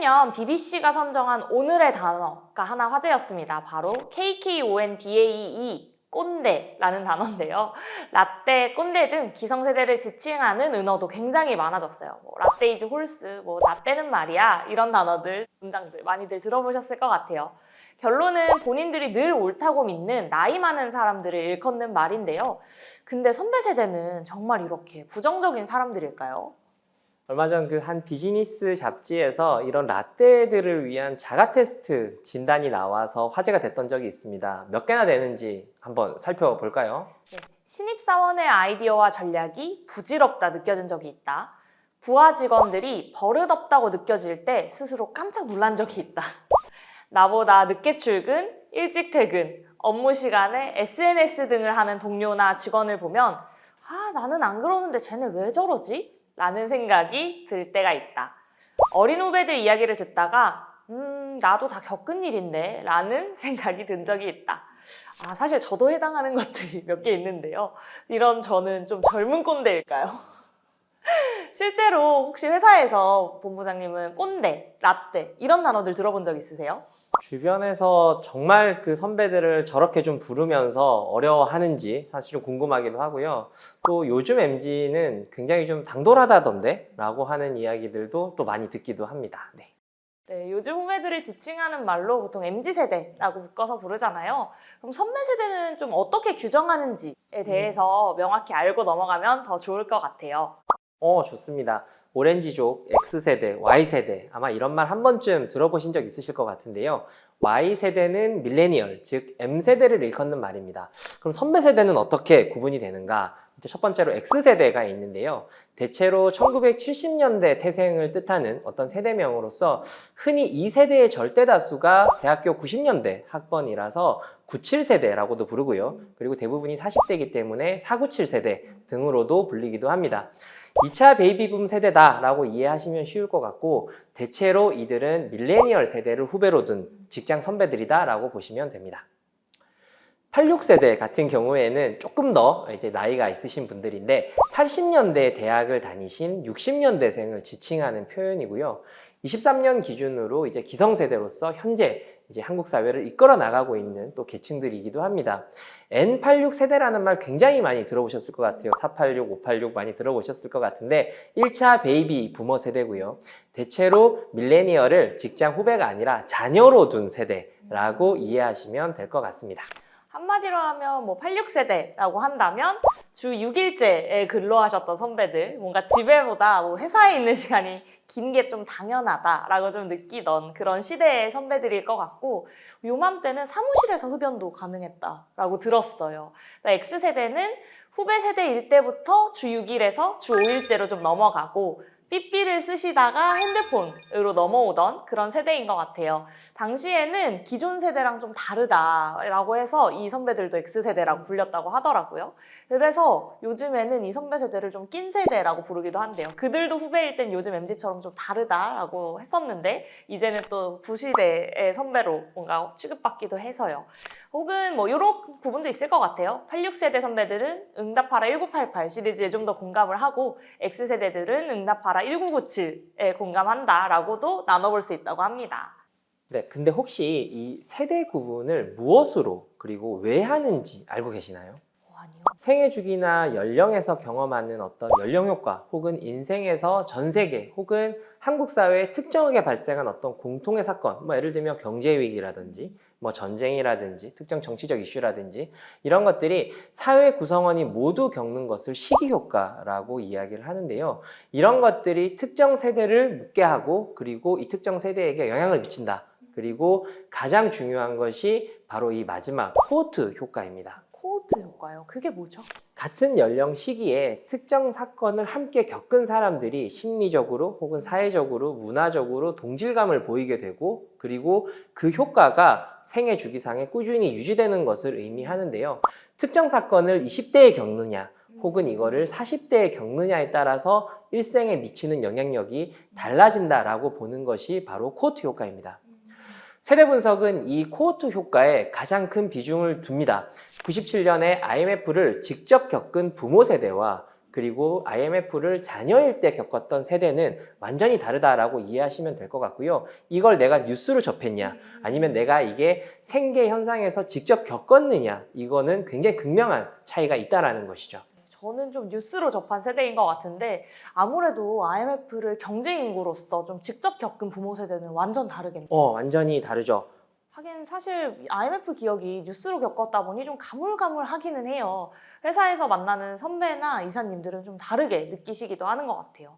2010년 BBC가 선정한 오늘의 단어가 하나 화제였습니다. 바로 KKONDAE, 꼰대라는 단어인데요. 라떼, 꼰대 등 기성세대를 지칭하는 은어도 굉장히 많아졌어요. 라떼 이즈 홀스, 라떼는 말이야, 이런 단어들, 문장들 많이들 들어보셨을 것 같아요. 결론은 본인들이 늘 옳다고 믿는 나이 많은 사람들을 일컫는 말인데요. 근데 선배 세대는 정말 이렇게 부정적인 사람들일까요? 얼마 전 그 한 비즈니스 잡지에서 이런 라떼들을 위한 자가 테스트 진단이 나와서 화제가 됐던 적이 있습니다. 몇 개나 되는지 한번 살펴볼까요? 네, 신입사원의 아이디어와 전략이 부질없다 느껴진 적이 있다. 부하 직원들이 버릇없다고 느껴질 때 스스로 깜짝 놀란 적이 있다. 나보다 늦게 출근, 일찍 퇴근, 업무 시간에 SNS 등을 하는 동료나 직원을 보면 나는 안 그러는데 쟤네 왜 저러지? 라는 생각이 들 때가 있다. 어린 후배들 이야기를 듣다가 나도 다 겪은 일인데 라는 생각이 든 적이 있다. 사실 저도 해당하는 것들이 몇 개 있는데요. 이런 저는 좀 젊은 꼰대일까요? 실제로 혹시 회사에서 본부장님은 꼰대, 라떼 이런 단어들 들어본 적 있으세요? 주변에서 정말 그 선배들을 저렇게 좀 부르면서 어려워하는지 사실 좀 궁금하기도 하고요. 또 요즘 MZ는 굉장히 좀 당돌하다던데 라고 하는 이야기들도 또 많이 듣기도 합니다. 네, 요즘 후배들을 지칭하는 말로 보통 MZ세대라고 묶어서 부르잖아요. 그럼 선배 세대는 좀 어떻게 규정하는지에 대해서 명확히 알고 넘어가면 더 좋을 것 같아요. 좋습니다. 오렌지족, X세대, Y세대 아마 이런 말 한 번쯤 들어보신 적 있으실 것 같은데요. Y세대는 밀레니얼, 즉 M세대를 일컫는 말입니다. 그럼 선배 세대는 어떻게 구분이 되는가? 이제 첫 번째로 X세대가 있는데요. 대체로 1970년대 태생을 뜻하는 어떤 세대명으로서 흔히 이 세대의 절대 다수가 대학교 90년대 학번이라서 97세대라고도 부르고요. 그리고 대부분이 40대이기 때문에 497세대 등으로도 불리기도 합니다. 2차 베이비붐 세대다라고 이해하시면 쉬울 것 같고 대체로 이들은 밀레니얼 세대를 후배로 둔 직장 선배들이다라고 보시면 됩니다. 86세대 같은 경우에는 조금 더 이제 나이가 있으신 분들인데 80년대 대학을 다니신 60년대생을 지칭하는 표현이고요. 23년 기준으로 이제 기성세대로서 현재 이제 한국 사회를 이끌어 나가고 있는 또 계층들이기도 합니다. N86 세대라는 말 굉장히 많이 들어보셨을 것 같아요. 486, 586 많이 들어보셨을 것 같은데 1차 베이비 부머 세대고요. 대체로 밀레니얼을 직장 후배가 아니라 자녀로 둔 세대라고 이해하시면 될 것 같습니다. 한마디로 하면 86세대라고 한다면 주 6일제에 근로하셨던 선배들, 뭔가 집에보다 회사에 있는 시간이 긴 게 좀 당연하다라고 좀 느끼던 그런 시대의 선배들일 것 같고 요맘때는 사무실에서 흡연도 가능했다라고 들었어요. X세대는 후배 세대일 때부터 주 6일에서 주 5일제로 좀 넘어가고 삐삐를 쓰시다가 핸드폰으로 넘어오던 그런 세대인 것 같아요. 당시에는 기존 세대랑 좀 다르다라고 해서 이 선배들도 X세대라고 불렸다고 하더라고요. 그래서 요즘에는 이 선배 세대를 좀 낀 세대라고 부르기도 한대요. 그들도 후배일 땐 요즘 MZ처럼 좀 다르다라고 했었는데 이제는 또 구시대의 선배로 뭔가 취급받기도 해서요. 혹은 이런 부분도 있을 것 같아요. 86세대 선배들은 응답하라 1988 시리즈에 좀 더 공감을 하고 X세대들은 응답하라 1997에 공감한다라고도 나눠볼 수 있다고 합니다. 네, 근데 혹시 이 세대 구분을 무엇으로 그리고 왜 하는지 알고 계시나요? 아니요. 생애 주기나 연령에서 경험하는 어떤 연령 효과 혹은 인생에서 전 세계 혹은 한국 사회에 특정하게 발생한 어떤 공통의 사건, 예를 들면 경제 위기라든지 전쟁이라든지 특정 정치적 이슈라든지 이런 것들이 사회 구성원이 모두 겪는 것을 시기 효과라고 이야기를 하는데요. 이런 것들이 특정 세대를 묻게 하고 그리고 이 특정 세대에게 영향을 미친다. 그리고 가장 중요한 것이 바로 이 마지막 코호트 효과입니다. 코호트 효과요? 그게 뭐죠? 같은 연령 시기에 특정 사건을 함께 겪은 사람들이 심리적으로 혹은 사회적으로 문화적으로 동질감을 보이게 되고 그리고 그 효과가 생애 주기상에 꾸준히 유지되는 것을 의미하는데요. 특정 사건을 20대에 겪느냐 혹은 이거를 40대에 겪느냐에 따라서 일생에 미치는 영향력이 달라진다라고 보는 것이 바로 코호트 효과입니다. 세대 분석은 이 코호트 효과에 가장 큰 비중을 둡니다. 97년에 IMF를 직접 겪은 부모 세대와 그리고 IMF를 자녀일 때 겪었던 세대는 완전히 다르다라고 이해하시면 될 것 같고요. 이걸 내가 뉴스로 접했냐, 아니면 내가 이게 생계 현상에서 직접 겪었느냐, 이거는 굉장히 극명한 차이가 있다라는 것이죠. 저는 좀 뉴스로 접한 세대인 것 같은데 아무래도 IMF를 경제 인구로서 좀 직접 겪은 부모 세대는 완전 다르겠네요. 완전히 다르죠. 하긴 사실 IMF 기억이 뉴스로 겪었다 보니 좀 가물가물하기는 해요. 회사에서 만나는 선배나 이사님들은 좀 다르게 느끼시기도 하는 것 같아요.